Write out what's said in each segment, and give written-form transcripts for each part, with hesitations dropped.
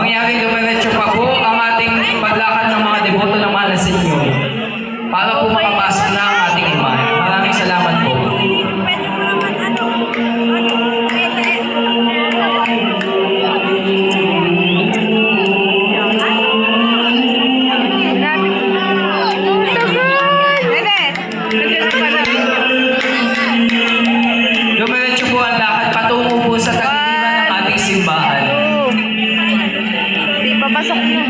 Mangyaring dumiretso pa po ang ating paglakad ng mga deboto ng mahal na Senyor para po makapasok na ang ating imahe. Maraming salamat po. Dumiretso po ang lakad patungo po sa tagiliran ng ating simbahan.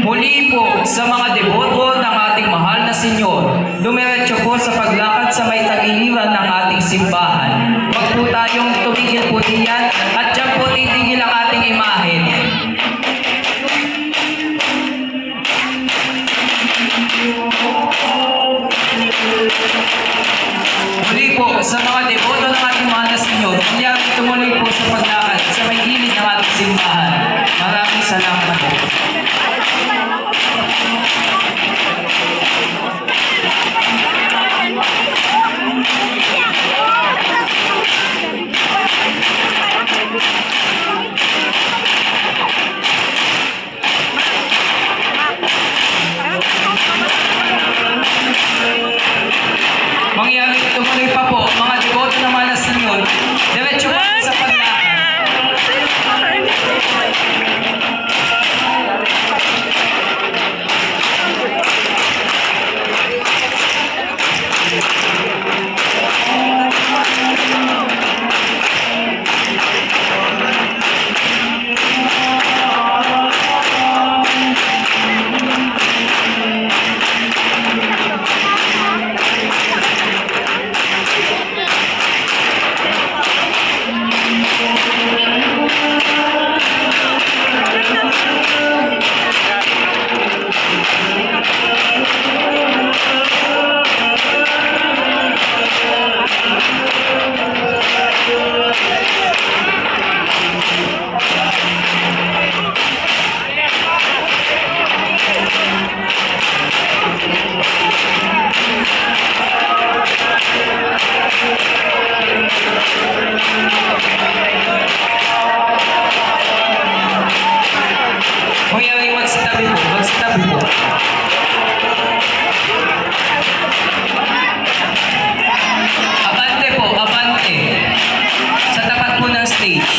Muli po sa mga deboto ng ating mahal na Senyor, dumiretso po sa paglakad sa may tagiliran ng ating simbahan. Huwag po tayong tumigil po diyan at dyan po titigil ang ating imahe. Muli po sa mga deboto ng ating mahal na Senyor, kanyang tumuloy po sa paglakad sa may gilid ng ating simbahan. Maraming salamat po. Mangyaring tumuloy pa po mga deboto ng mahal na Senyor, diretso po sa paglakad. Mangyaring magsitabi po, magsitabi po. Abante po, abante. Sa tapat po ng stage.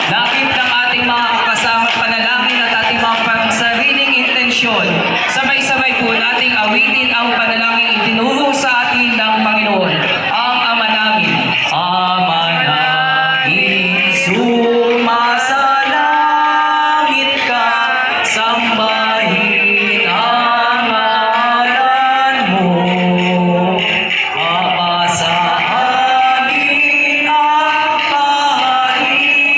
Lakip ng ating mga kasama panalangin at ating mga pangsariling intensyon. Sabay-sabay po nating awitin ang panalangin itinuro sa atin ng Panginoon. Ang Ama namin. Ama namin, sumasalangit ka, sambahin ang ngalan mo. Mapasa amin ang kaharian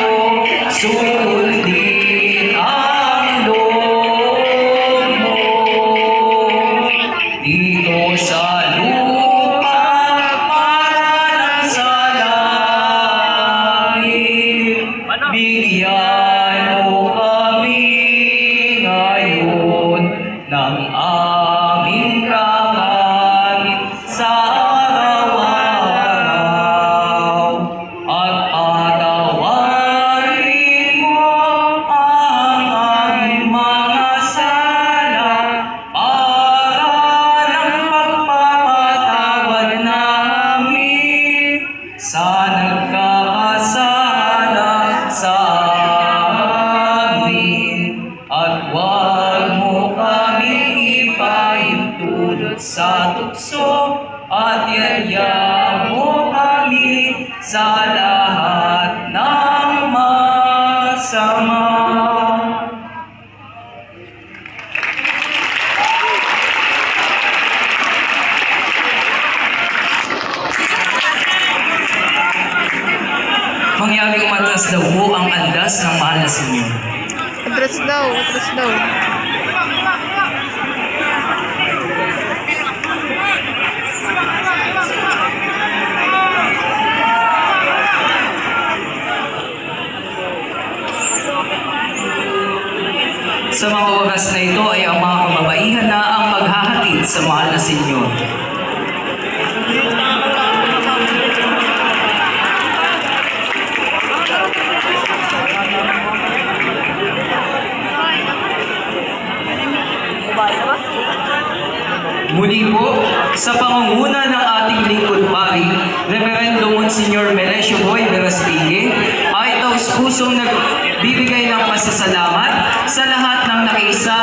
mo, sundin ang loob mo. Dito sa lupa para sa langit, bigyan mo kami ngayon ng aming kakanin sa araw-araw. At patawarin mo ang aming mga sala para ng pagpapatawad namin sa nagkakasala sa amin. At huwag mo kami ipahintulot sa tukso at yaya mo kami sa lahat ng masama. Mangyaring umatras daw po ang andas ng mahal na Senyor. Atras daw, atras daw. Sa mga oras na ito ay ang mga kababaihan na ang maghahatid sa mahal na Senyor. Muli po, sa pangunguna ng ating lingkod pari, Reverendo Monsignor Melesio Boy Veraspigue, ay taos pusong nagbibigay ng pasasalamat sa lahat ng nakiisa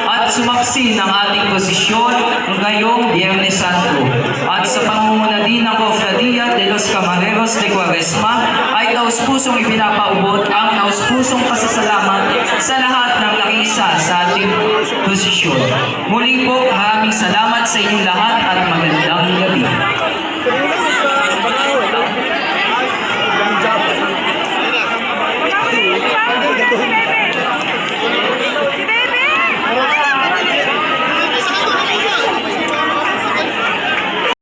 at sumaksi ng ating posisyon ngayong Biyernes Santo. At sa pangunguna din ng Cofradia de los Camareros de Cuaresma, ay taos pusong ipinapaubot ang taos pusong pasasalamat sa lahat ng nakiisa sa ating posisyon. Muli po, maraming salamat sa inyong lahat at magandang gabi.